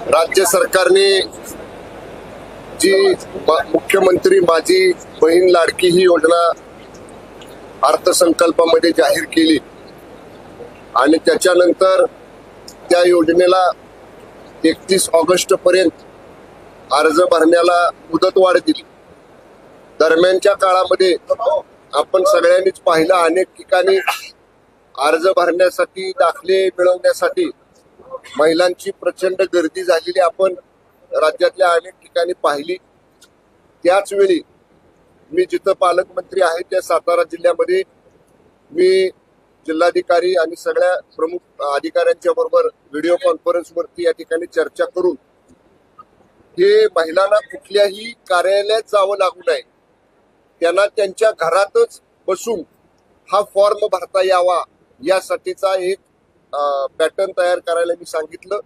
राज्य सरकारने जी मुख्यमंत्री माझी बहीण लाडकी ही योजना अर्थसंकल्पामध्ये जाहीर केली आणि त्याच्यानंतर त्या योजनेला 31 ऑगस्ट पर्यंत अर्ज भरण्याला मुदतवाढ दिली। दरम्यानच्या काळामध्ये आपण सगळ्यांनीच पाहिलं, अनेक ठिकाणी अर्ज भरण्यासाठी, दाखले मिळवण्यासाठी महिलांची प्रचंड गर्दी झालेली आपण राज्यातल्या अनेक ठिकाणी पाहिली। त्याच वेळी मी जिथं पालकमंत्री आहे त्या सातारा जिल्ह्यामध्ये मी जिल्हाधिकारी आणि सगळ्या प्रमुख अधिकाऱ्यांच्या बरोबर व्हिडिओ कॉन्फरन्सवरती या ठिकाणी चर्चा करून हे महिलांना कुठल्याही कार्यालयात जावं लागू नये, त्यांना त्यांच्या घरातच बसून हा फॉर्म भरता यावा यासाठीचा एक पॅटर्न तयार करायला मी सांगितलं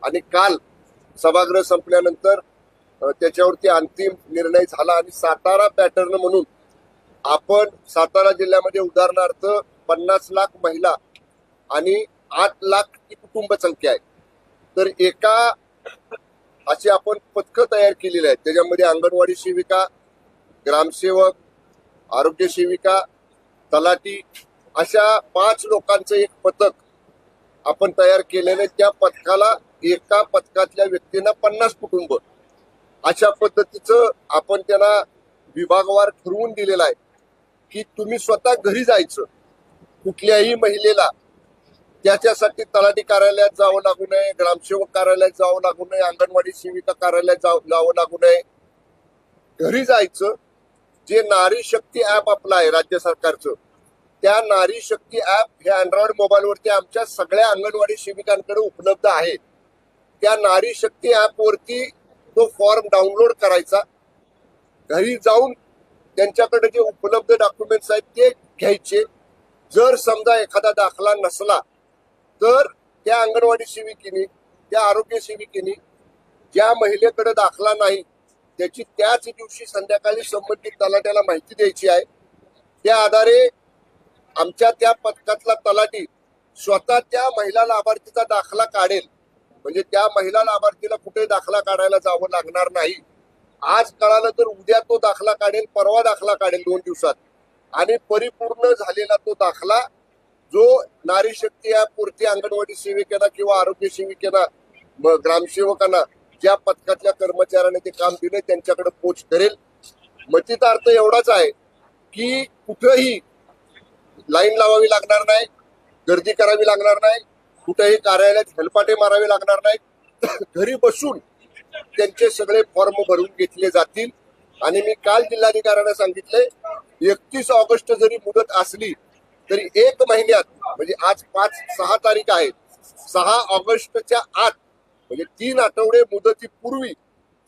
आणि काल सभागृह संपल्यानंतर त्याच्यावरती अंतिम निर्णय झाला आणि सातारा पॅटर्न म्हणून आपण सातारा जिल्ह्यामध्ये उदाहरणार्थ 50 लाख महिला आणि 8 लाख ही कुटुंब संख्या आहे, तर एका अशी आपण पथकं तयार केलेली आहेत। त्याच्यामध्ये अंगणवाडी सेविका, ग्रामसेवक, आरोग्य सेविका, तलाठी अशा 5 लोकांचं एक पथक आपण तयार केलेलं। त्या पथकाला एका पथकातल्या व्यक्तींना 50 कुटुंब अशा पद्धतीचं आपण त्यांना विभागवार ठरवून दिलेलं आहे की तुम्ही स्वतः घरी जायचं, कुठल्याही महिलेला त्याच्यासाठी तलाठी कार्यालयात जावं लागू नये, ग्रामसेवक कार्यालयात जावं लागू नये, अंगणवाडी सेविका कार्यालयात जावं लागू नये, घरी जायचं। जे नारी शक्ती ऍप आपलं आहे राज्य सरकारचं, त्या नारी शक्ती ऍप हे अँड्रॉइड मोबाईलवरती आमच्या सगळ्या अंगणवाडी सेविकांकडे उपलब्ध आहे। त्या नारी शक्ती ऍप वरती तो फॉर्म डाउनलोड करायचा, घरी जाऊन त्यांच्याकडे जे उपलब्ध डॉक्युमेंट्स आहेत ते घ्यायचे। जर समजा एखादा दाखला नसला तर त्या अंगणवाडी सेविकेने, त्या आरोग्य सेविकेने ज्या महिलेकडे दाखला नाही त्याची त्याच दिवशी संध्याकाळी संबंधित तलाट्याला माहिती द्यायची आहे। त्या आधारे आमच्या त्या पथकातला तलाठी स्वतः त्या महिला लाभार्थीचा दाखला काढेल, म्हणजे त्या महिला लाभार्थीला कुठे दाखला काढायला जावं लागणार नाही। आज कळालं तर उद्या तो दाखला काढेल, परवा दाखला काढेल 2 दिवसात, आणि परिपूर्ण झालेला तो दाखला जो नारी शक्ती ऍप वरती अंगणवाडी सेविकेला किंवा आरोग्य सेविकेला, ग्रामसेवकांना, ज्या पथकातल्या कर्मचाऱ्याने ते काम दिले त्यांच्याकडे पोच करेल। मतीचा अर्थ एवढाच आहे की कुठेही लाईन लावावी लागणार नाही, गर्दी करावी लागणार नाही, कुठेही कार्यालयात हेलपाटे मारावे लागणार नाही, घरी बसून त्यांचे सगळे फॉर्म भरून घेतले जातील। आणि मी काल जिल्हाधिकाऱ्यांना सांगितले 31 ऑगस्ट जरी मुदत असली तरी 1 महिन्यात, म्हणजे आज 5-6 तारीख आहे, 6 ऑगस्टच्या आत म्हणजे 3 आठवडे मुदतीपूर्वी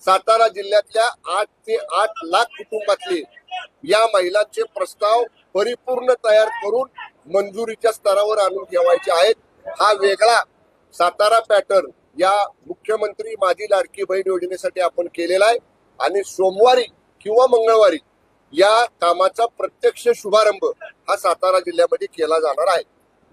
सातारा जिल्ह्यातल्या 8 ते 8 लाख कुटुंबातले या महिलांचे प्रस्ताव परिपूर्ण तयार करून मंजुरीच्या स्तरावर आणून ठेवायचे आहेत। हा वेगळा सातारा पॅटर्न या मुख्यमंत्री माझी लाडकी बहीण योजनेसाठी आपण केलेला आहे आणि सोमवारी किंवा मंगळवारी या कामाचा प्रत्यक्ष शुभारंभ हा सातारा जिल्ह्यामध्ये केला जाणार आहे।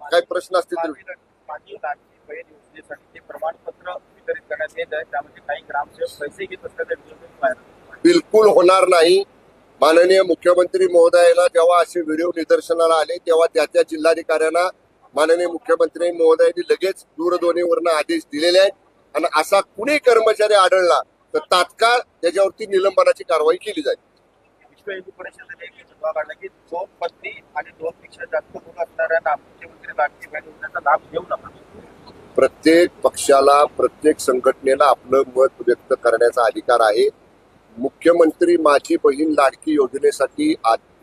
काही प्रश्न असतील तर माझी लाडकी बहीण योजनेसाठी प्रमाणपत्र वितरित करण्यात येत आहे, त्यामध्ये काही ग्रामसेवक पैसे घेत असतात, बिलकुल होणार नाही। माननीय मुख्यमंत्री महोदयाला जेव्हा असे व्हिडिओ निदर्शनाला आले तेव्हा त्या जिल्हाधिकाऱ्यांना माननीय मुख्यमंत्री महोदयांनी लगेच दूरध्वनीवरनं आदेश दिलेले आहेत आणि असा कुणी कर्मचारी आढळला तर तात्काळ त्याच्यावरती निलंबनाची कारवाई केली जाईल। विश्व हिंदू परिषदेने एक ठराव काढला की 2 पत्नी आणि 2 पेक्षा जास्त मुलं असणाऱ्यांना मुख्यमंत्री लाडकी बहीण योजनेचा लाभ घेऊ नका। प्रत्येक पक्षाला, प्रत्येक संघटनेला आपलं मत व्यक्त करण्याचा अधिकार आहे। मुख्यमंत्री माझी बहीण लाडकी योजनेसाठी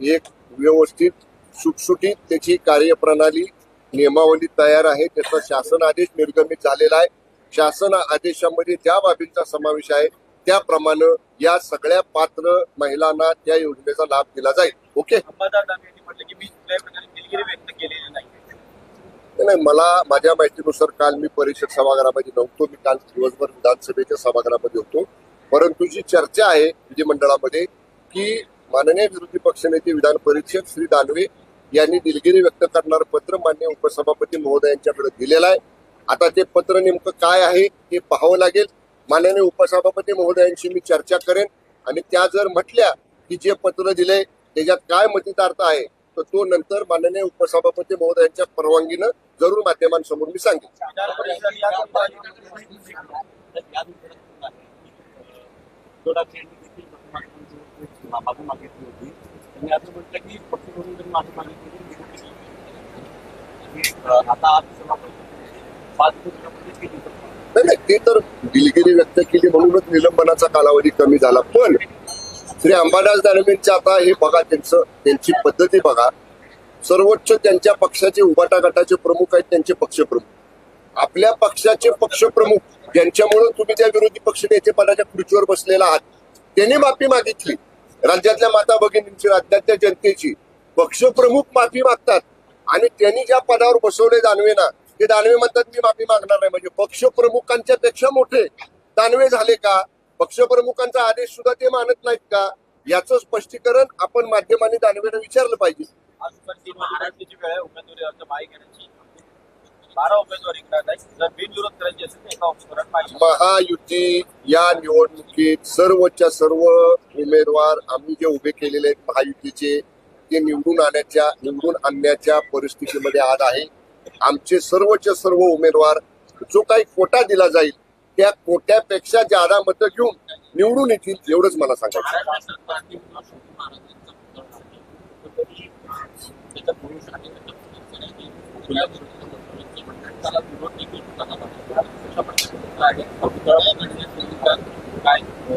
एक व्यवस्थित सुटसुटीत त्याची कार्यप्रणाली, नियमावली तयार आहे। त्याचा शासन आदेश निर्गमित झालेला आहे। शासन आदेशामध्ये ज्या बाबींचा समावेश आहे त्याप्रमाणे या सगळ्या पात्र महिलांना त्या योजनेचा लाभ दिला जाईल। ओके, अंबादास दानवे यांनी म्हटलं की मी कुठल्याही प्रकारे दिलगिरी व्यक्त केलेली नाही। नाही, मला माझ्या माहितीनुसार काल मी परिषद सभागृहामध्ये नव्हतो, मी काल दिवसभर विधानसभेच्या सभागृहामध्ये होतो। परंतु जी चर्चा आहे विधिमंडळामध्ये की माननीय विरोधी पक्षनेते विधान परिषद श्री दानवे यांनी दिलगिरी व्यक्त करणारं पत्र माननीय उपसभापती महोदयांच्याकडे दिलेलं आहे आता ते पत्र नेमकं काय आहे ते पाहावं लागेल. माननीय उपसभापती महोदयांशी मी चर्चा करेन आणि त्या जर म्हटल्या की जे पत्र दिले त्याच्यात काय मतितार्थ आहे तर तो नंतर माननीय उपसभापती महोदयांच्या परवानगीनं जरूर माध्यमांसमोर मी सांगेन. विधान परिषद या माफी मागितली होती. त्यांनी असं म्हटलं की पक्ष म्हणून जर माफी मागितली आता आज सभापती 5 दिवसामध्ये केली. नाही ते तर दिलगिरी व्यक्त केली म्हणूनच निलंबनाचा कालावधी कमी झाला. पण श्री अंबादास दानवेंच्या आता हे बघा त्यांची पद्धती बघा. सर्वोच्च त्यांच्या पक्षाचे उबाटा गटाचे प्रमुख आहेत त्यांचे पक्षप्रमुख. आपल्या पक्षाचे पक्षप्रमुख ज्यांच्यामुळे तुम्ही त्या विरोधी पक्ष नेते पदाच्या खुर्चीवर बसलेला आहात त्यांनी माफी मागितली. राज्यातल्या माता भगिनींची राज्यातल्या जनतेची पक्षप्रमुख माफी मागतात आणि त्यांनी ज्या पदावर बसवले दानवेंना ते दानवे म्हणतात मी माफी मागणार नाही. म्हणजे पक्षप्रमुखांच्या पेक्षा मोठे दानवे झाले का? पक्षप्रमुखांचा आदेश सुद्धा ते मानत नाहीत का? याचं स्पष्टीकरण आपण माध्यमांनी दानवेला विचारलं पाहिजे. आज महाराष्ट्राची वेळ आहे उमेदवारी अर्ज मागे घेण्याची. 12 उमेदवारी करत आहे. जर बिनविरोध करायची असेल तर एका उमेदवारात पाहिजे. महायुती या निवडणुकीत सर्वच्या सर्व उमेदवार आम्ही जे उभे केलेले आहेत महायुतीचे ते निवडून आणण्याच्या परिस्थितीमध्ये आज आहे. आमचे सर्वच्या सर्व उमेदवार जो काही कोटा दिला जाईल त्या कोट्यापेक्षा जादा मतं घेऊन निवडून येतील एवढंच मला सांगायचं.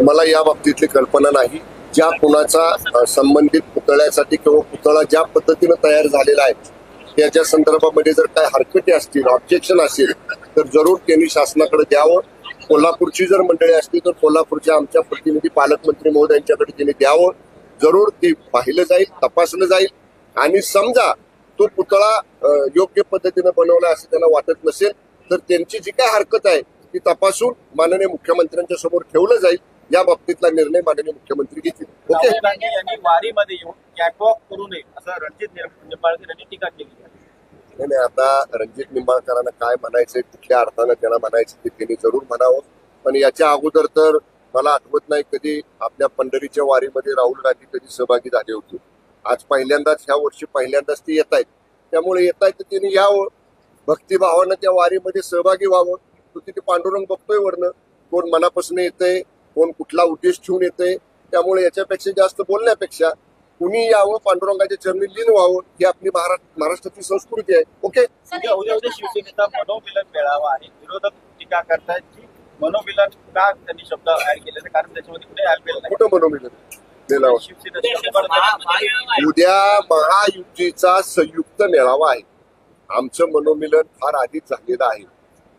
मला या बाबतीतली कल्पना नाही. ज्या कुणाचा संबंधित पुतळ्यासाठी किंवा पुतळा ज्या पद्धतीनं तयार झालेला आहे त्याच्या संदर्भामध्ये जर काय हरकती असतील ऑब्जेक्शन असेल तर जरूर त्यांनी शासनाकडे द्यावं. कोल्हापूरची जर मंडळी असतील तर कोल्हापूरच्या आमच्या प्रतिनिधी पालकमंत्री महोदयांच्याकडे त्यांनी द्यावं. जरूर ते पाहिलं जाईल तपासलं जाईल आणि समजा तो पुतळा योग्य पद्धतीनं बनवला असं त्यांना वाटत नसेल तर त्यांची जी काय हरकत आहे ती तपासून माननीय मुख्यमंत्र्यांच्या समोर ठेवलं जाईल. या बाबतीतला निर्णय माननीय मुख्यमंत्री घेतील. ओके. राहुल गांधी यांनी वारीमध्ये येऊन कॅटवॉक करू नये असं रणजित निंबाळकर यांनी टीका केली आहे. नाही आता रणजित निंबाळकरांना काय म्हणायचंय कुठल्या अर्थानं त्यांना म्हणायचं ते त्यांनी जरूर म्हणावं. पण याच्या अगोदर तर मला आठवत नाही कधी आपल्या पंढरीच्या वारीमध्ये राहुल गांधी कधी सहभागी झाले होते. आज पहिल्यांदाच ह्या वर्षी पहिल्यांदाच ते येत आहेत. त्यामुळे येत आहेत तर त्यांनी यावं भक्तिभावानं त्या वारीमध्ये सहभागी व्हावं. तो तिथे पांडुरंग बघतोय वरनं कोण मनापासून येतंय कोण कुठला उद्देश ठेवून येतंय. त्यामुळे याच्यापेक्षा जास्त बोलण्यापेक्षा कुणी यावं पांडुरंगाच्या चरणी लीन व्हावं ही आपली महाराष्ट्राची संस्कृती आहे. ओके. उद्या शिवसेनेचा मनोमिलन मेळावा आहे. विरोधक टीका करतायत की मनोमिलन का त्यांनी शब्द ऍड केलेले कारण त्याच्यामध्ये कुठे ऍड केलं नाही. कुठं मनोमिलन शिवसेना उद्या महायुतीचा संयुक्त मेळावा आहे. आमचं मनोमिलन फार आधीच झालेलं आहे.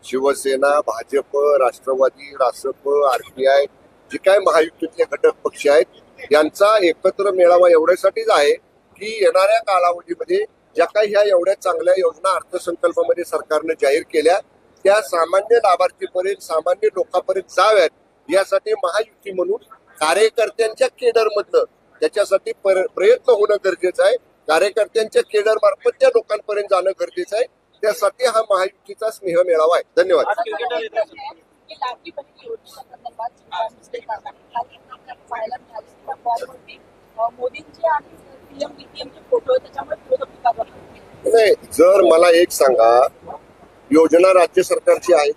शिवसेना भाजप राष्ट्रवादी रासप आरपीआय जे काय महायुतीतले घटक पक्ष आहेत यांचा एकत्र मेळावा एवढ्यासाठीच आहे की येणाऱ्या कालावधीमध्ये ज्या काही ह्या एवढ्या चांगल्या योजना अर्थसंकल्पामध्ये सरकारने जाहीर केल्या त्या सामान्य लाभार्थीपर्यंत सामान्य लोकांपर्यंत जाव्यात यासाठी महायुती म्हणून कार्यकर्त्यांच्या केडरमधलं त्याच्यासाठी प्रयत्न होणं गरजेचं आहे. कार्यकर्त्यांच्या केडर मार्फत त्या लोकांपर्यंत जाणं गरजेचं आहे. त्यासाठी हा महायुतीचा स्नेह मेळावा आहे. धन्यवाद. नाही जर मला एक सांगा योजना राज्य सरकारची आहे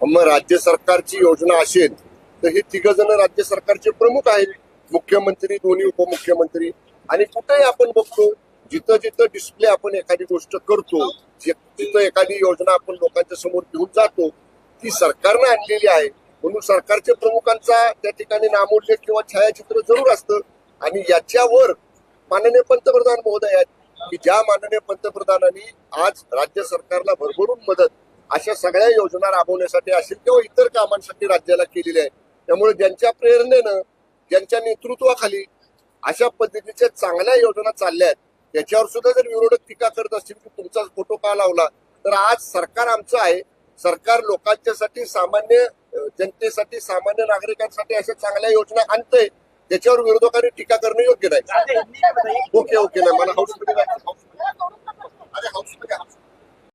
मग राज्य सरकारची योजना असेल तर हे तिघ जण राज्य सरकारचे प्रमुख आहेत. मुख्यमंत्री दोन्ही उपमुख्यमंत्री आणि कुठेही आपण बघतो जिथं जिथं डिस्प्ले आपण एखादी गोष्ट करतो जिथं एखादी योजना आपण लोकांच्या समोर घेऊन जातो ती सरकारने आणलेली आहे म्हणून सरकारच्या प्रमुखांचा त्या ठिकाणी नामोल्लेख किंवा छायाचित्र जरूर असतं. आणि याच्यावर माननीय पंतप्रधान महोदय आहेत की ज्या माननीय पंतप्रधानांनी आज राज्य सरकारला भरभरून मदत अशा सगळ्या योजना राबवण्यासाठी असेल किंवा इतर कामांसाठी राज्याला केलेल्या आहे. त्यामुळे ज्यांच्या प्रेरणेनं ज्यांच्या नेतृत्वाखाली अशा पद्धतीच्या चांगल्या योजना चालल्या आहेत त्याच्यावर सुद्धा जर विरोधक टीका करत असतील की तुमचा फोटो का लावला तर आज सरकार आमचं आहे. सरकार लोकांच्यासाठी सामान्य जनतेसाठी सामान्य नागरिकांसाठी अशा चांगल्या योजना आणतंय त्याच्यावर विरोधकांनी टीका करणं योग्य नाही. ओके नाही मला हाऊसमध्ये